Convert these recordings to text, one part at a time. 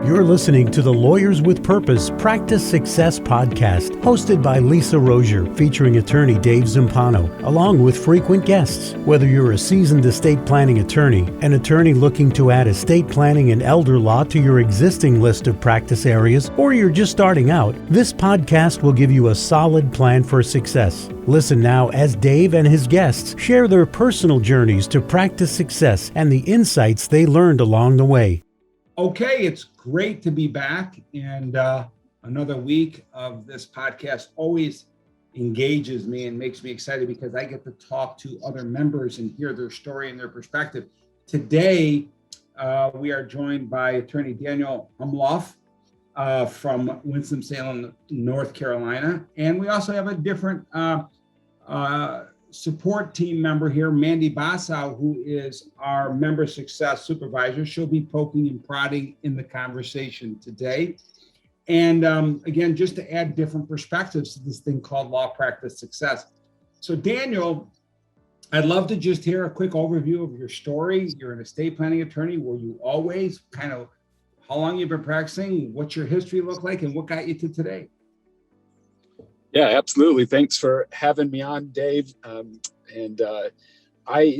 You're listening to the Lawyers with Purpose Practice Success podcast, hosted by Lisa Rozier, featuring attorney Dave Zampano, along with frequent guests. Whether you're a seasoned estate planning attorney, an attorney looking to add estate planning and elder law to your existing list of practice areas, or you're just starting out, this podcast will give you a solid plan for success. Listen now as Dave and his guests share their personal journeys to practice success and the insights they learned along the way. Okay, it's great to be back, and another week of this podcast always engages me and makes me excited because I get to talk to other members and hear their story and their perspective. Today, we are joined by attorney Daniel Umlauf from Winston-Salem, North Carolina, and we also have a different support team member here, Mandy Bossow, who is our member success supervisor. She'll be poking and prodding in the conversation today. And again, just to add different perspectives to this thing called law practice success. So Daniel, I'd love to just hear a quick overview of your story. You're an estate planning attorney. Were you always how long you've been practicing? What's your history look like, and what got you to today? Yeah, absolutely. Thanks for having me on, Dave. I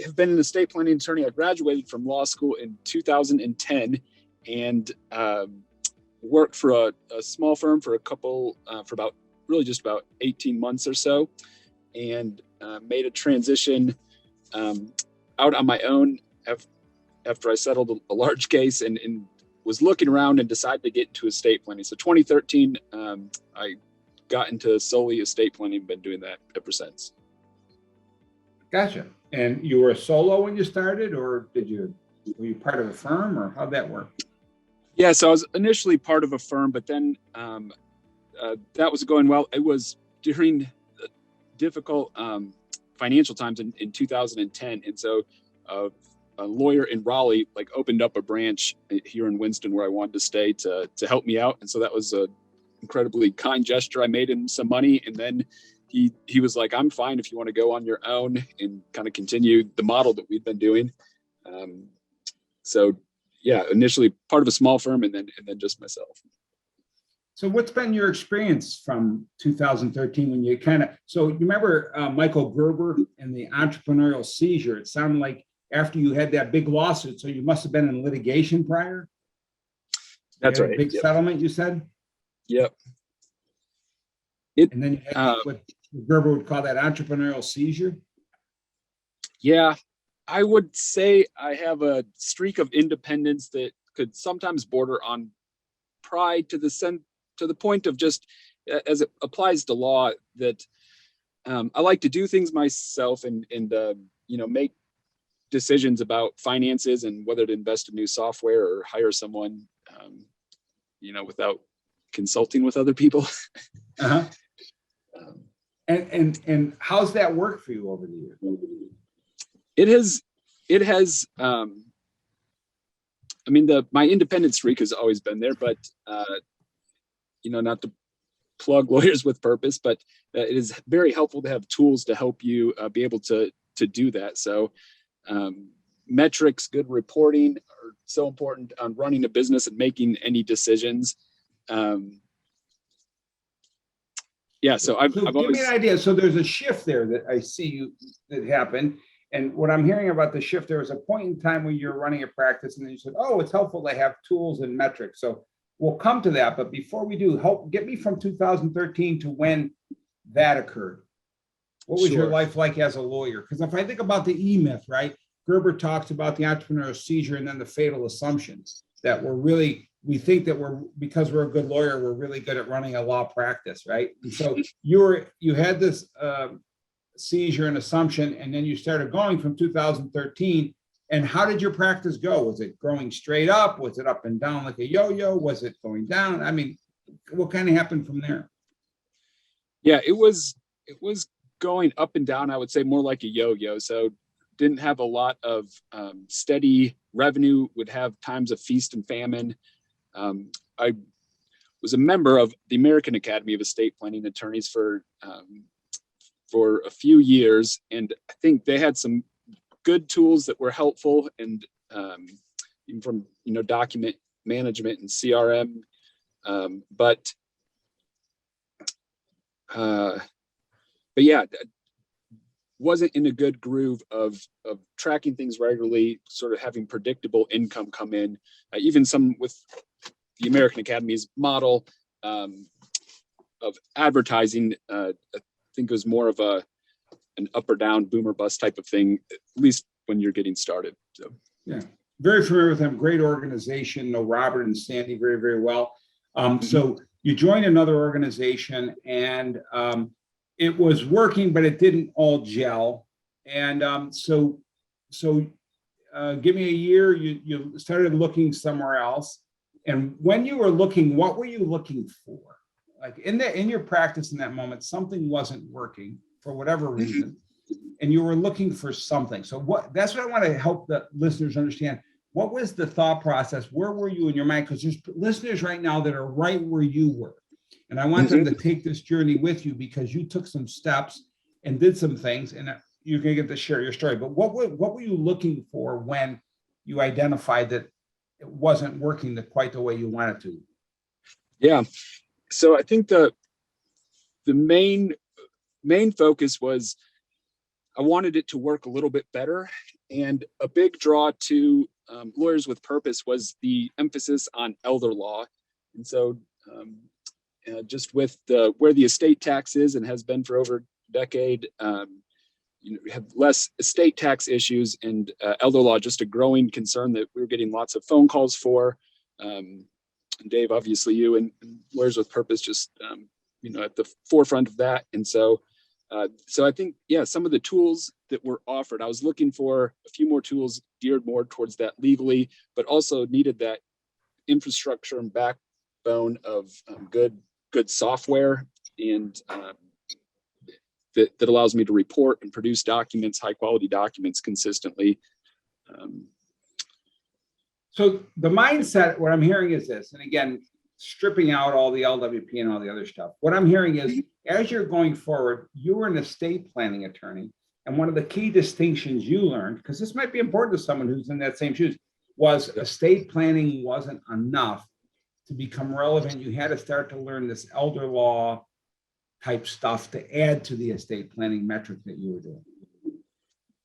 have been an estate planning attorney. I graduated from law school in 2010 and worked for a small firm for just about 18 months or so, and made a transition out on my own after I settled a large case and was looking around and decided to get into estate planning. So 2013, I got into solely estate planning, been doing that ever since. Gotcha. And you were a solo when you started, or were you part of a firm, or how'd that work? Yeah, so I was initially part of a firm, but then that was going well. It was during difficult financial times in 2010. And so a lawyer in Raleigh opened up a branch here in Winston where I wanted to stay to help me out. And so that was a incredibly kind gesture. I made him some money, and then he was like, I'm fine if you want to go on your own and kind of continue the model that we've been doing. So yeah, initially part of a small firm and then just myself. So what's been your experience from 2013 when you so you remember Michael Gerber and the entrepreneurial seizure? It sounded like after you had that big lawsuit, so you must have been in litigation prior? That's right. Big settlement, you said? Yep. And then you had what Gerber would call that entrepreneurial seizure? Yeah, I would say I have a streak of independence that could sometimes border on pride to the point of just, as it applies to law, that I like to do things myself and make decisions about finances and whether to invest in new software or hire someone, without consulting with other people. Uh-huh. And how's that worked for you over the years? It has. My independent streak has always been there, but not to plug Lawyers with Purpose, but it is very helpful to have tools to help you be able to do that. So metrics, good reporting are so important on running a business and making any decisions. So I've give always... me an idea. So there's a shift there that I see that happened. And what I'm hearing about the shift, there was a point in time when you're running a practice and then you said, oh, it's helpful to have tools and metrics. So we'll come to that. But before we do, get me from 2013 to when that occurred. What was your life like as a lawyer? Because if I think about the E-myth, right? Gerber talks about the entrepreneurial seizure and then the fatal assumptions that we think that because we're a good lawyer, we're really good at running a law practice, right? And so you had this seizure and assumption, and then you started going from 2013. And how did your practice go? Was it growing straight up? Was it up and down like a yo-yo? Was it going down? I mean, what kind of happened from there? Yeah, it was going up and down. I would say more like a yo-yo. So didn't have a lot of steady revenue, would have times of feast and famine. I was a member of the American Academy of Estate Planning Attorneys for a few years, and I think they had some good tools that were helpful, and even from document management and CRM, but yeah, wasn't in a good groove of tracking things regularly, sort of having predictable income come in. Even some with the American Academy's model of advertising, I think it was more of an up or down, boom or bust type of thing, at least when you're getting started. So yeah, very familiar with them. Great organization. Know Robert and Sandy very, very well. So you joined another organization, and it was working, but it didn't all gel. And so give me a year. You started looking somewhere else. And when you were looking, what were you looking for? Like in your practice in that moment, something wasn't working for whatever reason, and you were looking for something. So that's what I want to help the listeners understand. What was the thought process? Where were you in your mind? Because there's listeners right now that are right where you were. And I want them to take this journey with you, because you took some steps and did some things, and you're going to get to share your story. But what were you looking for when you identified that it wasn't working quite the way you wanted to? Yeah. So I think the main focus was I wanted it to work a little bit better. And a big draw to Lawyers with Purpose was the emphasis on elder law. And so just with where the estate tax is and has been for over a decade, we have less estate tax issues, and elder law, just a growing concern that we were getting lots of phone calls for. And Dave, obviously you and Lawyers with Purpose just, at the forefront of that. And so I think, yeah, some of the tools that were offered, I was looking for a few more tools geared more towards that legally, but also needed that infrastructure and backbone of good software, and that allows me to report and produce documents, high quality documents consistently. So the mindset, what I'm hearing is this, and again, stripping out all the LWP and all the other stuff, what I'm hearing is, as you're going forward, you were an estate planning attorney. And one of the key distinctions you learned, because this might be important to someone who's in that same shoes, was estate planning wasn't enough to become relevant. You had to start to learn this elder law type stuff to add to the estate planning metric that you were doing.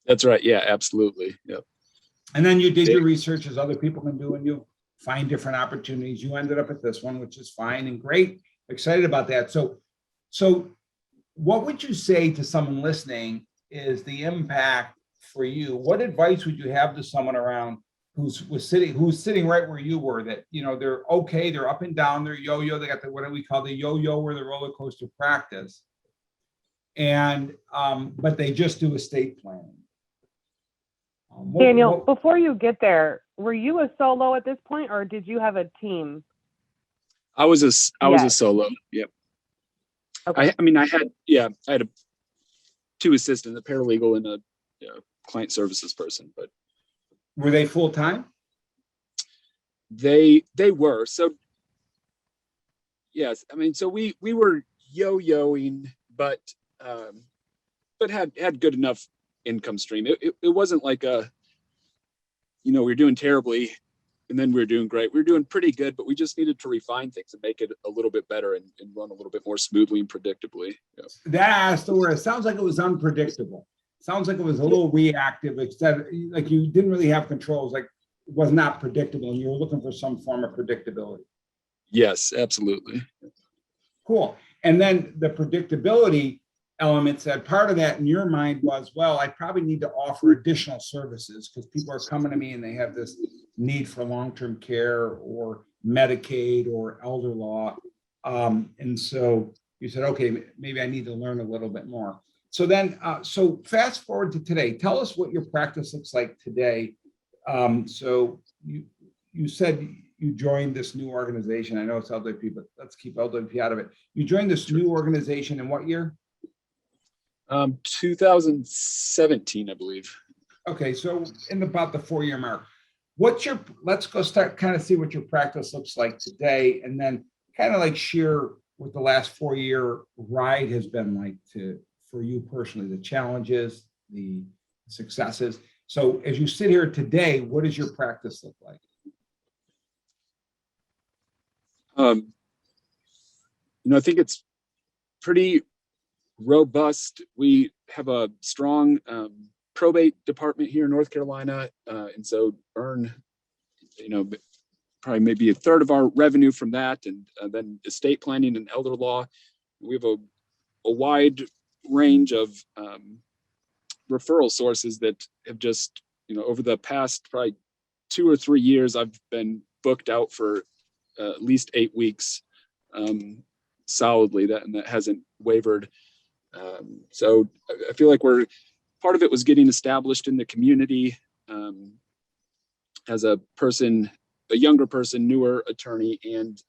That's right. Yeah, absolutely. Yep. And then you did your research, as other people can do, and you find different opportunities. You ended up at this one, which is fine and great. Excited about that. So what would you say to someone listening is the impact for you? What advice would you have to someone around who's sitting right where you were, that, they're okay, they're up and down, they're yo-yo, they got what do we call the yo-yo or the roller coaster practice, and but they just do estate planning? Daniel, before you get there, were you a solo at this point, or did you have a team? I was a solo. Yep. Okay. I had two assistants, a paralegal and a client services person. But were they full time? They were. So yes, so we were yo-yoing, but had good enough income stream. It wasn't like we were doing terribly and then we were doing great. We were doing pretty good, but we just needed to refine things and make it a little bit better and run a little bit more smoothly and predictably. Yeah. That's the word. It sounds like it was unpredictable. Sounds like it was a little reactive, instead, like you didn't really have controls, like it was not predictable, and you were looking for some form of predictability. Yes, absolutely. Cool. And then the predictability element said part of that in your mind was, well, I probably need to offer additional services because people are coming to me and they have this need for long-term care or Medicaid or elder law. And so you said, okay, maybe I need to learn a little bit more. So then, so fast forward to today, tell us what your practice looks like today. So you said you joined this new organization. I know it's LWP, but let's keep LWP out of it. You joined this new organization in what year? 2017, I believe. Okay, so in about the 4-year mark. Let's go start kind of see what your practice looks like today, and then kind of like share what the last 4-year ride has been like for you personally, the challenges, the successes. So as you sit here today, what does your practice look like? I think it's pretty robust. We have a strong probate department here in North Carolina, and so earn, probably maybe a third of our revenue from that, and then estate planning and elder law. We have a wide range of referral sources that have just, over the past probably 2 or 3 years, I've been booked out for at least 8 weeks solidly, and that hasn't wavered. So I feel like part of it was getting established in the community as a younger person, newer attorney, and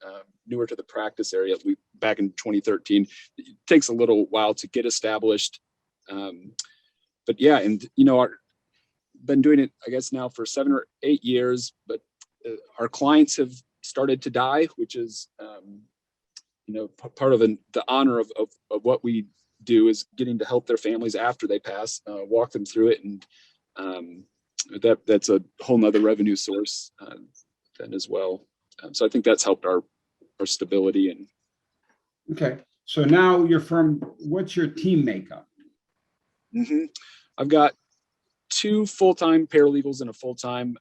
newer to the practice area. Back in 2013, it takes a little while to get established. But yeah, and been doing it, I guess, now for 7 or 8 years, but our clients have started to die, which is, part of the honor of what we do is getting to help their families after they pass, walk them through it. And that's a whole nother revenue source then as well. So I think that's helped our stability. And Okay. So now your firm, what's your team makeup? I've got 2 full-time paralegals and a full-time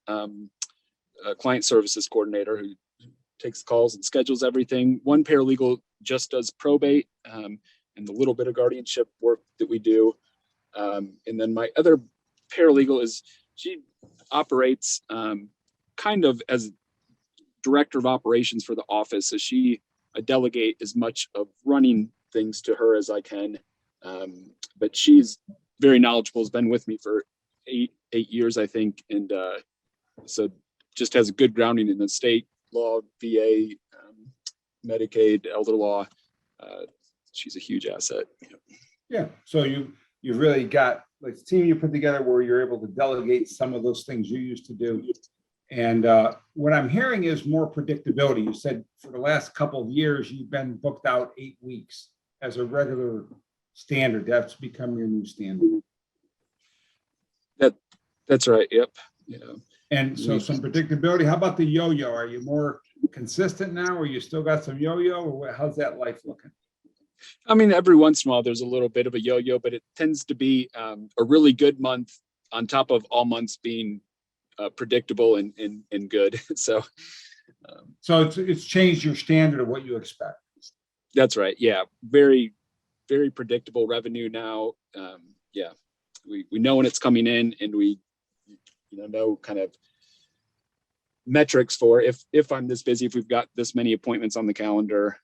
client services coordinator who takes calls and schedules everything. One paralegal just does probate and the little bit of guardianship work that we do. And then my other paralegal she operates kind of as director of operations for the office. So I delegate as much of running things to her as I can. But she's very knowledgeable, has been with me for 8 years, I think. And so just has a good grounding in the state law, VA, Medicaid, elder law. She's a huge asset. Yeah. So you've really got like a team you put together where you're able to delegate some of those things you used to do. And what I'm hearing is more predictability. You said for the last couple of years, you've been booked out 8 weeks as a regular standard. That's become your new standard. That's right. Yep. And so some predictability. How about the yo-yo? Are you more consistent now, or you still got some yo-yo, or how's that life looking? I mean, every once in a while there's a little bit of a yo-yo, but it tends to be a really good month on top of all months being predictable and good. So it's changed your standard of what you expect. That's right. Yeah. Very, very predictable revenue now. Yeah. We know when it's coming in, and we know kind of metrics for if I'm this busy, if we've got this many appointments on the calendar,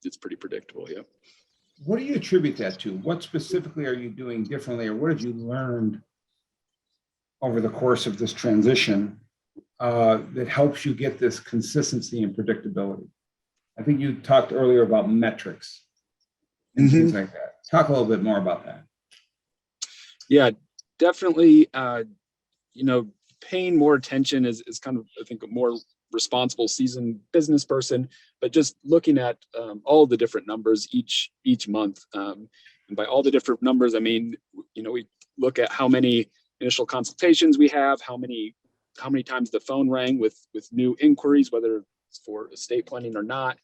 it's pretty predictable. Yeah. What do you attribute that to? What specifically are you doing differently, or what have you learned over the course of this transition that helps you get this consistency and predictability? I think you talked earlier about metrics and things like that. Talk a little bit more about that. Yeah, definitely. Paying more attention is kind of, I think, a more responsible, seasoned business person, but just looking at all the different numbers each month. And by all the different numbers, I mean, we look at how many initial consultations we have, how many times the phone rang with new inquiries, whether it's for estate planning or not.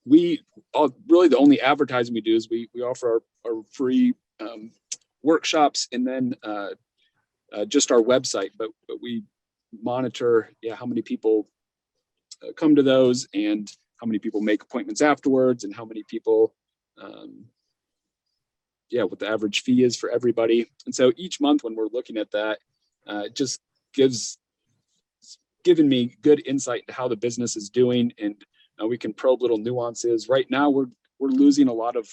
We really, the only advertising we do is we offer our free workshops, and then just our website, but we monitor how many people come to those, and how many people make appointments afterwards, and how many people what the average fee is for everybody. And so each month when we're looking at that, it just given me good insight into how the business is doing, and we can probe little nuances. Right now we're losing a lot of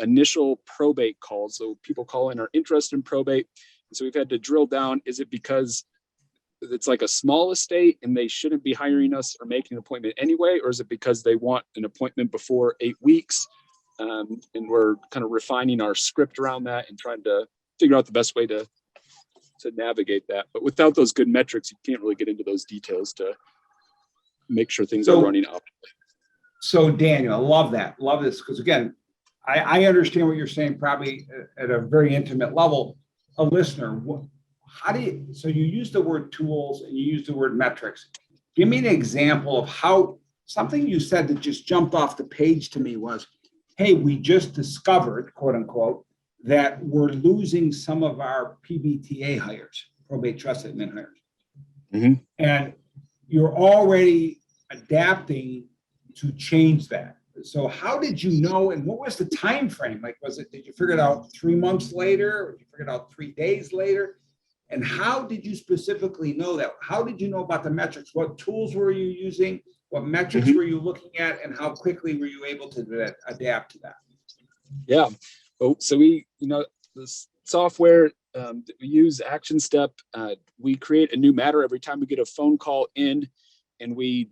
initial probate calls. So people call in are interested in probate. And so we've had to drill down, is it because it's like a small estate and they shouldn't be hiring us or making an appointment anyway? Or is it because they want an appointment before 8 weeks? And we're kind of refining our script around that and trying to figure out the best way to navigate that. But without those good metrics, you can't really get into those details to make sure things are running optimally. So Daniel, I love that. Love this. Because again, I understand what you're saying, probably at a very intimate level. A listener, so you use the word tools and you use the word metrics. Give me an example of how something you said that just jumped off the page to me was, hey, we just discovered, quote unquote, that we're losing some of our PBTA hires, probate trust admin hires. Mhm. And you're already adapting to change that. So how did you know, and what was the time frame? Like, did you figure it out 3 months later, or did you figure it out 3 days later? And how did you specifically know that? How did you know about the metrics? What tools were you using? What metrics Mhm. were you looking at? And how quickly were you able to adapt to that? Yeah. Oh, so this software that we use, Action Step, we create a new matter every time we get a phone call in, and we,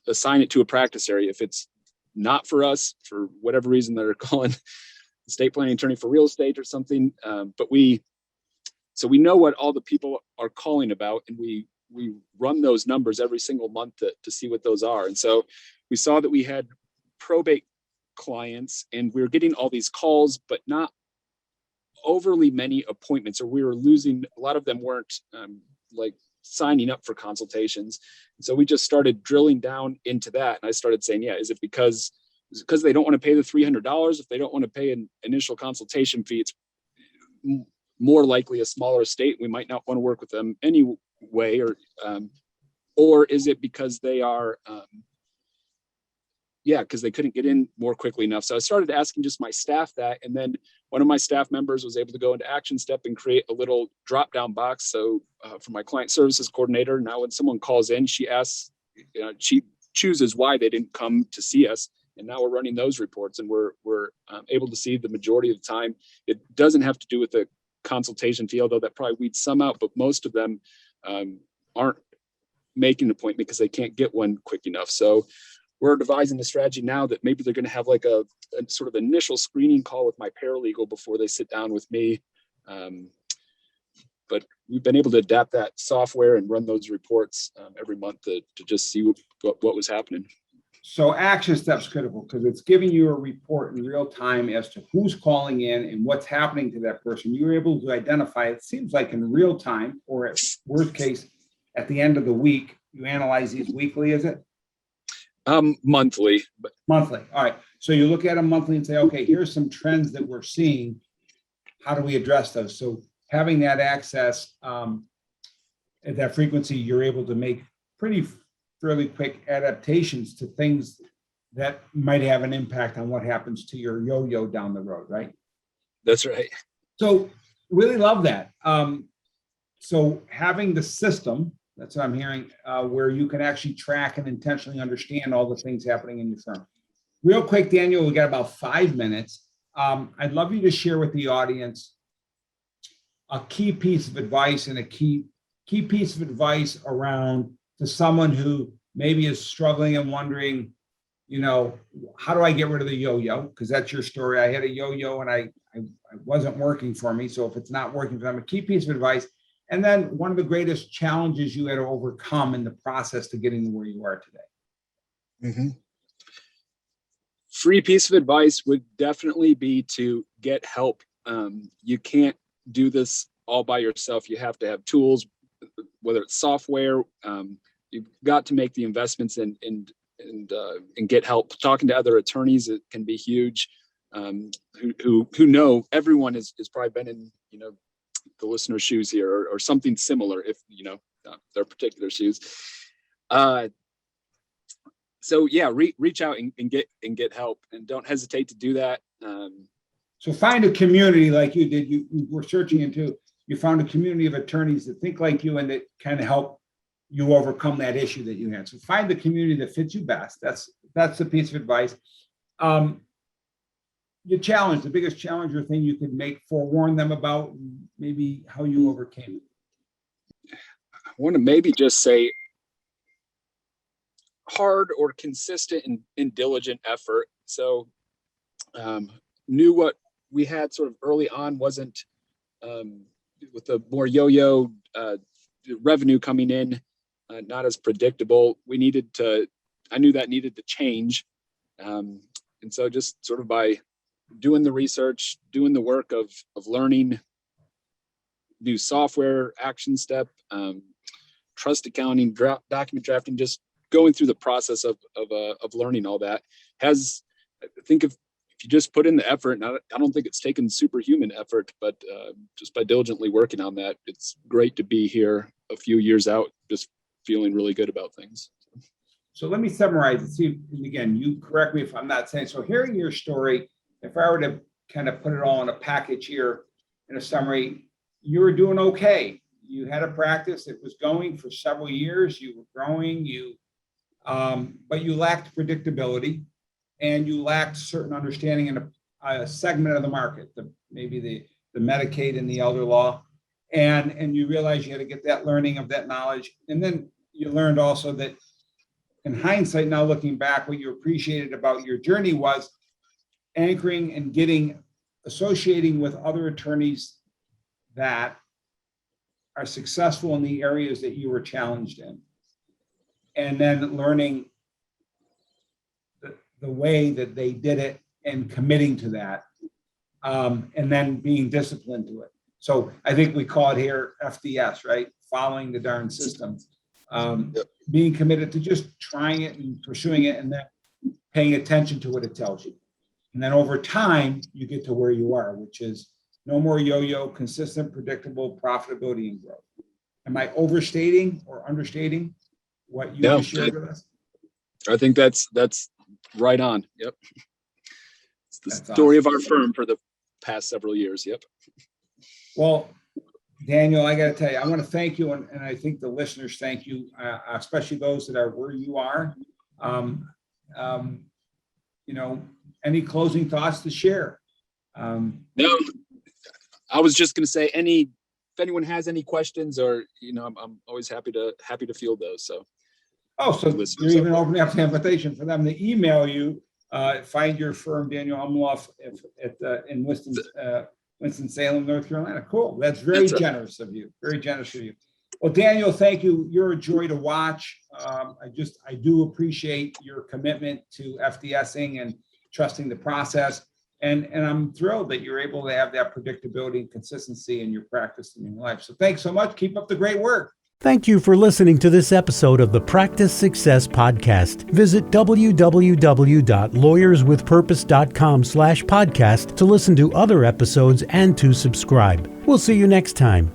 assign it to a practice area. If it's not for us, for whatever reason, they're calling estate planning attorney for real estate or something, but we know what all the people are calling about, and we run those numbers every single month to see what those are. And so we saw that we had probate clients, and we were getting all these calls, but not overly many appointments, or we were losing, a lot of them weren't like signing up for consultations. And so we just started drilling down into that. And I started saying, yeah, is it because they don't want to pay the $300? If they don't want to pay an initial consultation fee, it's more likely a smaller estate. We might not want to work with them anyway, or is it because they are, because they couldn't get in more quickly enough. So I started asking just my staff that, and then one of my staff members was able to go into Action Step and create a little drop-down box. So for my client services coordinator, now when someone calls in, she asks, she chooses why they didn't come to see us. And now we're running those reports, and we're able to see the majority of the time. It doesn't have to do with the consultation fee, although that probably weeds some out, but most of them aren't making an appointment because they can't get one quick enough. So we're devising a strategy now that maybe they're going to have like a sort of initial screening call with my paralegal before they sit down with me. But we've been able to adapt that software and run those reports every month to just see what was happening. So Action Step's critical because it's giving you a report in real time as to who's calling in and what's happening to that person. You were able to identify, it seems like in real time, or at worst case, at the end of the week. You analyze these weekly, is it? Monthly. Monthly. All right. So you look at them monthly and say, okay, here's some trends that we're seeing. How do we address those? So having that access at that frequency, you're able to make fairly quick adaptations to things that might have an impact on what happens to your yo-yo down the road, right? That's right. So really love that. So having the system, that's what I'm hearing, where you can actually track and intentionally understand all the things happening in your firm. Real quick, Daniel, we got about 5 minutes. I'd love you to share with the audience a key piece of advice and a key piece of advice around to someone who maybe is struggling and wondering, how do I get rid of the yo-yo? Because that's your story. I had a yo-yo and I wasn't working for me. So if it's not working for them, a key piece of advice. And then one of the greatest challenges you had to overcome in the process to getting to where you are today. Mm-hmm. Free piece of advice would definitely be to get help. You can't do this all by yourself. You have to have tools, whether it's software. You've got to make the investments and get help. Talking to other attorneys, it can be huge. Who know, everyone has probably been in the listener's shoes here or something similar, if their particular shoes. So yeah, reach out and get help, and don't hesitate to do that. So find a community like you did. You were searching into. You found a community of attorneys that think like you and that kind of help you overcome that issue that you had. So find the community that fits you best. That's the piece of advice. The biggest challenge or thing you could forewarn them about, maybe how you overcame it. I want to maybe just say hard or consistent and diligent effort. So knew what we had sort of early on wasn't with the more yo-yo revenue coming in, not as predictable. I knew that needed to change. And so just sort of by doing the research, doing the work of learning new software, Action Step, trust accounting, document drafting, just going through the process of learning all that I think if you just put in the effort, and I don't think it's taken superhuman effort, but just by diligently working on that, it's great to be here a few years out, just feeling really good about things. So let me summarize and see, and again, you correct me if I'm not saying, so hearing your story, if I were to kind of put it all in a package here in a summary, you were doing okay. You had a practice that was going for several years, you were growing, but you lacked predictability and you lacked certain understanding in a segment of the market, maybe the Medicaid and the elder law. And you realized you had to get that learning of that knowledge. And then you learned also that in hindsight, now looking back, what you appreciated about your journey was anchoring and associating with other attorneys that are successful in the areas that you were challenged in. And then learning the way that they did it and committing to that, and then being disciplined to it. So I think we call it here FDS, right? Following the darn system. Being committed to just trying it and pursuing it and then paying attention to what it tells you. And then over time, you get to where you are, which is no more yo-yo, consistent, predictable profitability and growth. Am I overstating or understating what you just shared with us? I think that's right on. Yep. It's the story of our firm for the past several years. Yep. Well, Daniel, I got to tell you, I want to thank you, and I think the listeners thank you, especially those that are where you are. Any closing thoughts to share? No, I was just going to say, if anyone has any questions, or I'm always happy to field those. So. So you're even opening up the invitation for them to email you. Find your firm, Daniel Umlauf, in Winston-Salem, North Carolina. Cool. That's very generous of you. Very generous of you. Well, Daniel, thank you. You're a joy to watch. I do appreciate your commitment to FDSing and trusting the process. And I'm thrilled that you're able to have that predictability and consistency in your practice and in your life. So thanks so much. Keep up the great work. Thank you for listening to this episode of the Practice Success Podcast. Visit www.lawyerswithpurpose.com/podcast to listen to other episodes and to subscribe. We'll see you next time.